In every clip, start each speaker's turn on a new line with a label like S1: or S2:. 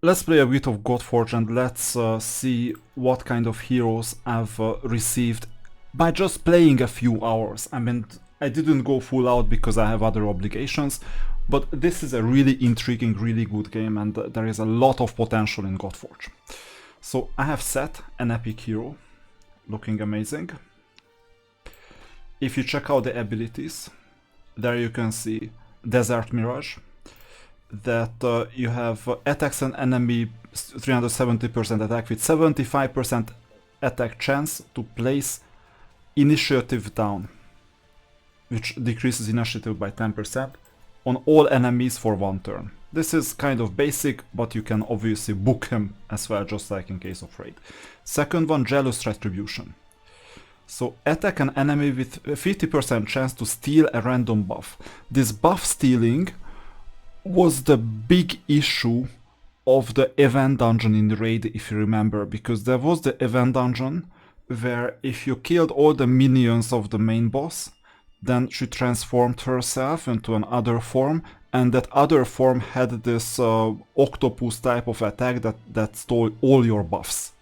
S1: let's play a bit of Godforge and let's see what kind of heroes I've received by just playing a few hours. I mean, I didn't go full out because I have other obligations, but this is a really intriguing, really good game, and there is a lot of potential in Godforge. So I have set an epic hero, looking amazing. If you check out the abilities, there you can see Desert Mirage, that you have attacks an enemy 370% attack with 75% attack chance to place initiative down, which decreases initiative by 10% on all enemies for 1 turn. This is kind of basic, but you can obviously book him as well, just like in case of raid. Second one, Jealous Retribution. So attack an enemy with 50% chance to steal a random buff. This buff stealing was the big issue of the event dungeon in raid, if you remember, because there was the event dungeon where if you killed all the minions of the main boss, then she transformed herself into another form, and that other form had this octopus type of attack that stole all your buffs.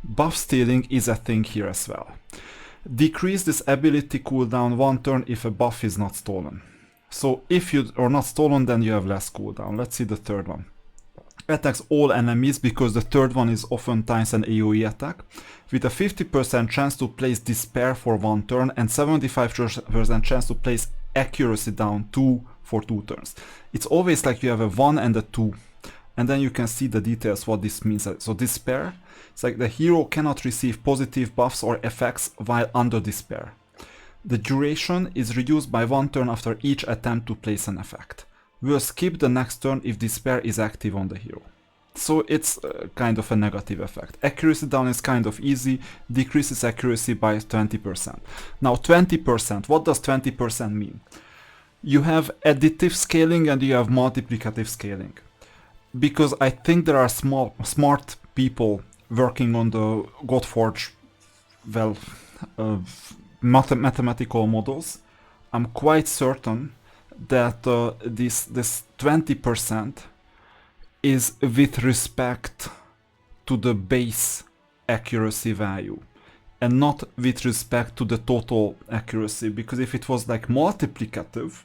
S1: Buff stealing is a thing here as well. Decrease this ability cooldown 1 turn if a buff is not stolen. So if you are not stolen, then you have less cooldown. Let's see the third one. Attacks all enemies, because the third one is oftentimes an AoE attack, with a 50% chance to place Despair for 1 turn and 75% chance to place Accuracy down 2 for 2 turns. It's always like you have a 1 and a 2, and then you can see the details what this means. So Despair, it's like the hero cannot receive positive buffs or effects while under Despair. The duration is reduced by 1 turn after each attempt to place an effect. We'll skip the next turn if Despair is active on the hero. So it's kind of a negative effect. Accuracy down is kind of easy, decreases accuracy by 20%. Now 20%, what does 20% mean? You have additive scaling and you have multiplicative scaling. Because I think there are smart people working on the Godforge, well, mathematical models. I'm quite certain that this 20% is with respect to the base accuracy value and not with respect to the total accuracy, because if it was like multiplicative,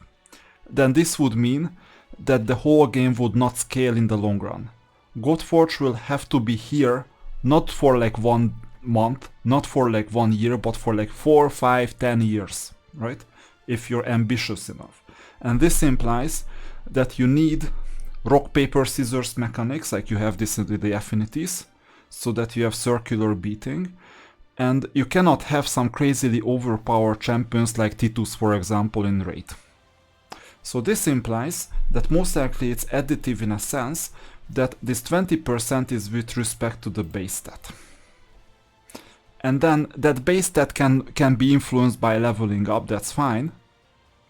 S1: then this would mean that the whole game would not scale in the long run. Godforge will have to be here not for like 1 month, not for like 1 year, but for like 4, 5, 10 years, right? If you're ambitious enough. And this implies that you need rock, paper, scissors mechanics, like you have this in the affinities, so that you have circular beating. And you cannot have some crazily overpowered champions like Titus, for example, in raid. So this implies that most likely it's additive in a sense that this 20% is with respect to the base stat. And then that base stat can be influenced by leveling up, that's fine,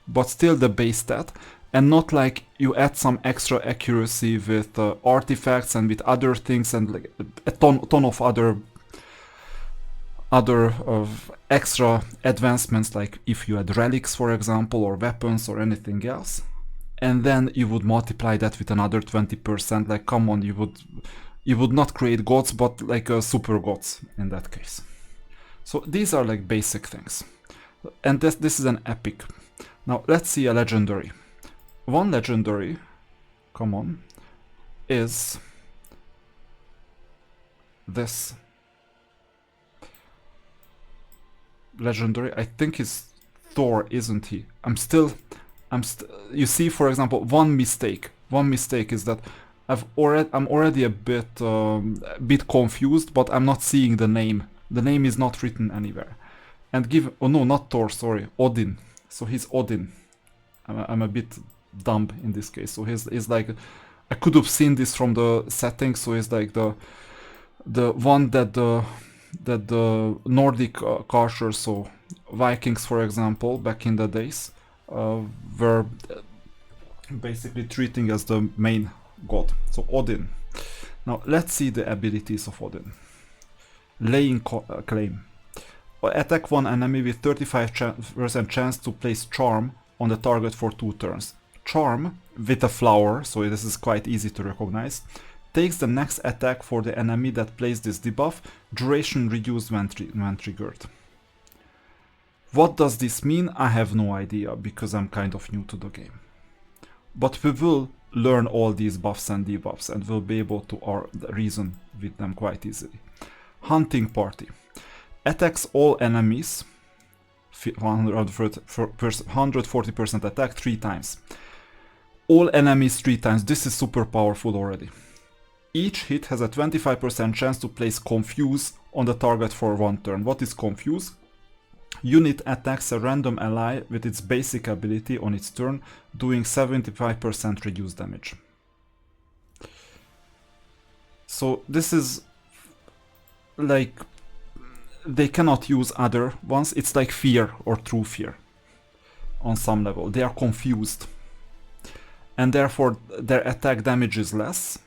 S1: but still the base stat, and not like you add some extra accuracy with artifacts and with other things and like a ton of other extra advancements, like if you had relics, for example, or weapons or anything else, and then you would multiply that with another 20%. Like, come on, you would not create gods, but like super gods in that case. So these are like basic things, and this is an epic. Now let's see a legendary. One legendary, come on, is this legendary. I think he's Thor, isn't he? You see, for example, one mistake is that I'm already a bit confused, but I'm not seeing the name. The name is not written anywhere. And oh no, not Thor, sorry, Odin. So he's Odin. I'm a bit dumb in this case. So he's like, I could have seen this from the settings. So he's like the one that the Nordic culture, so Vikings, for example, back in the days, were basically treating as the main god. So Odin. Now let's see the abilities of Odin. Laying claim. Attack one enemy with 35% chance to place charm on the target for 2 turns. Charm with a flower, so this is quite easy to recognize, takes the next attack for the enemy that plays this debuff, duration reduced when triggered. What does this mean? I have no idea, because I'm kind of new to the game. But we will learn all these buffs and debuffs, and we'll be able to reason with them quite easily. Hunting Party. Attacks all enemies, 140% attack 3 times. All enemies 3 times. This is super powerful already. Each hit has a 25% chance to place Confuse on the target for 1 turn. What is Confuse? Unit attacks a random ally with its basic ability on its turn, doing 75% reduced damage. So this is like, they cannot use other ones. It's like Fear or True Fear on some level. They are confused, and therefore their attack damage is less,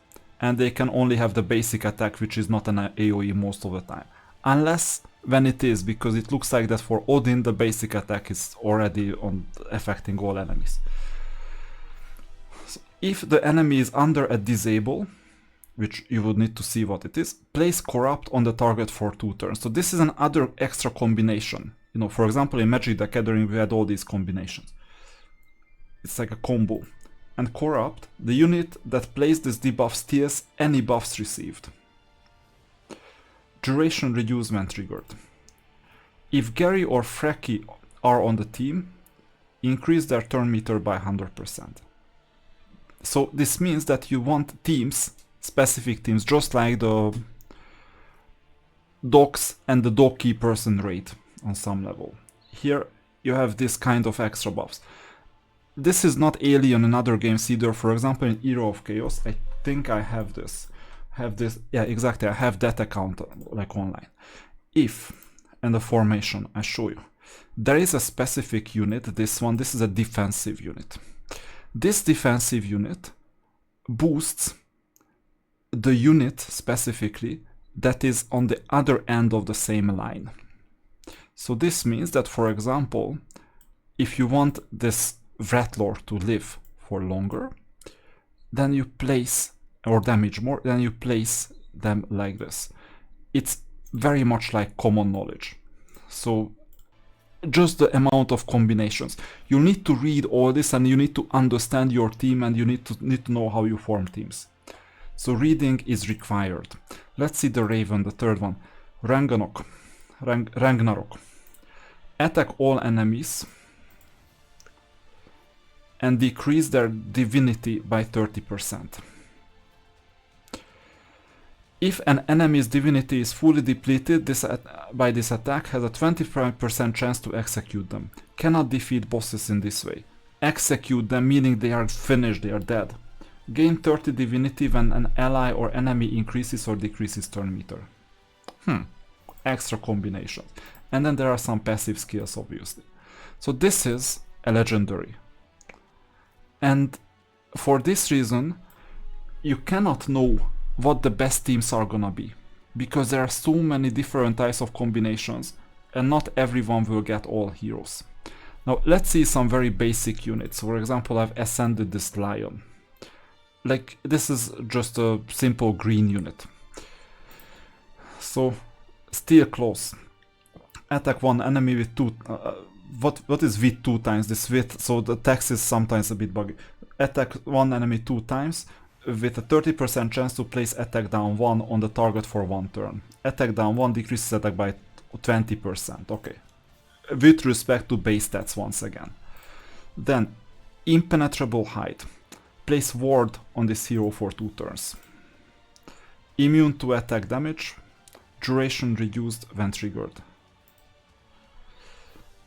S1: and they can only have the basic attack, which is not an AoE most of the time. Unless when it is, because it looks like that for Odin the basic attack is already affecting all enemies. So if the enemy is under a disable, which you would need to see what it is, place Corrupt on the target for 2 turns. So this is another extra combination. You know, for example, in Magic the Gathering we had all these combinations. It's like a combo. And Corrupt, the unit that plays this debuff steals any buffs received. Duration reduced when triggered. If Gary or Freki are on the team, increase their turn meter by 100%. So this means that you want teams, specific teams, just like the dogs and the dog keepers in raid on some level. Here you have this kind of extra buffs. This is not alien in other games either. For example, in Hero of Chaos, I think I have this. Yeah, exactly, I have that account like online. If, and the formation, I show you. There is a specific unit, this is a defensive unit. This defensive unit boosts the unit specifically that is on the other end of the same line. So this means that, for example, if you want this Vratlord to live for longer, then you place, or damage more, then you place them like this. It's very much like common knowledge. So just the amount of combinations. You need to read all this, and you need to understand your team, and you need to know how you form teams. So reading is required. Let's see the Raven, the third one. Ragnarok. Attack all enemies and decrease their divinity by 30%. If an enemy's divinity is fully depleted, by this attack has a 25% chance to execute them. Cannot defeat bosses in this way. Execute them, meaning they are finished, they are dead. Gain 30 divinity when an ally or enemy increases or decreases turn meter. Extra combinations. And then there are some passive skills, obviously. So this is a legendary. And for this reason, you cannot know what the best teams are gonna be, because there are so many different types of combinations, and not everyone will get all heroes. Now let's see some very basic units. For example, I've ascended this lion. Like, this is just a simple green unit. So Steel Claws. Attack one enemy with 2. What is with 2 times? This with, so the text is sometimes a bit buggy. Attack one enemy 2 times with a 30% chance to place attack down 1 on the target for 1 turn. Attack down 1 decreases attack by 20%. Okay. With respect to base stats once again. Then Impenetrable Hide. Place ward on this hero for 2 turns. Immune to attack damage. Duration reduced when triggered.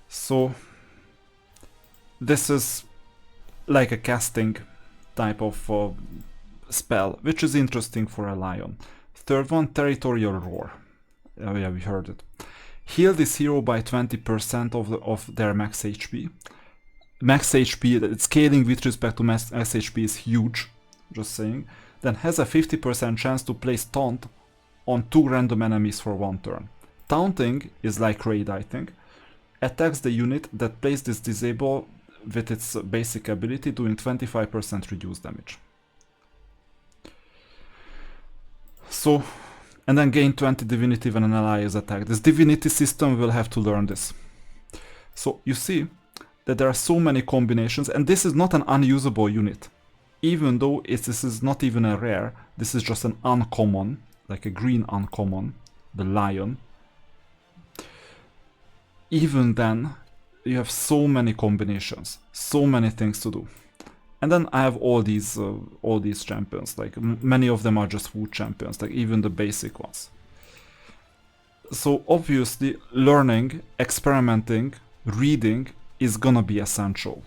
S1: So this is like a casting type of spell, which is interesting for a lion. Third one, Territorial Roar. Oh yeah, we heard it. Heal this hero by 20% of their max HP. Max HP, scaling with respect to max HP is huge, just saying. Then has a 50% chance to place taunt on 2 random enemies for 1 turn. Taunting is like raid, I think. Attacks the unit that plays this disable with its basic ability, doing 25% reduced damage. So, and then gain 20 divinity when an ally is attacked. This divinity system will have to learn this. So you see that there are so many combinations, and this is not an unusable unit. Even though this is not even a rare, this is just an uncommon, like a green uncommon, the lion. Even then, you have so many combinations, so many things to do. And then I have all these champions, like many of them are just food champions, like even the basic ones. So obviously learning, experimenting, reading is gonna be essential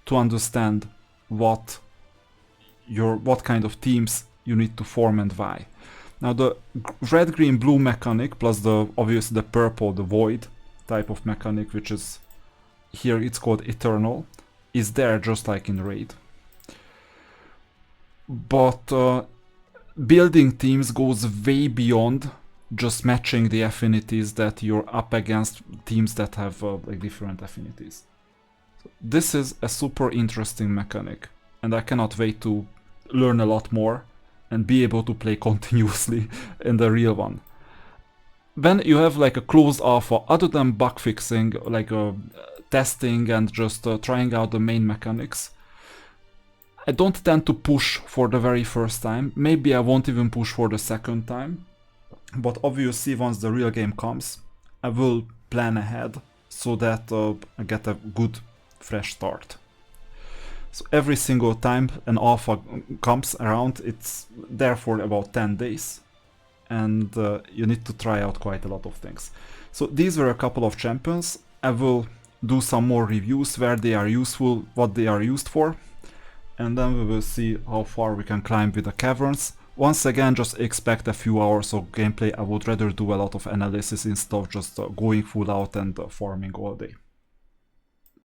S1: to understand what kind of teams you need to form and why. Now the red, green, blue mechanic plus the obviously the purple, the void type of mechanic, which is here it's called eternal, is there just like in Raid. But building teams goes way beyond just matching the affinities that you're up against teams that have like different affinities. So this is a super interesting mechanic, and I cannot wait to learn a lot more and be able to play continuously in the real one. When you have like a closed alpha, other than bug fixing, like testing and just trying out the main mechanics, I don't tend to push for the very first time. Maybe I won't even push for the second time. But obviously once the real game comes, I will plan ahead so that I get a good fresh start. So every single time an alpha comes around, it's there for about 10 days. And you need to try out quite a lot of things. So these were a couple of champions. I will do some more reviews where they are useful, what they are used for. And then we will see how far we can climb with the caverns. Once again, just expect a few hours of gameplay. I would rather do a lot of analysis instead of just going full out and farming all day.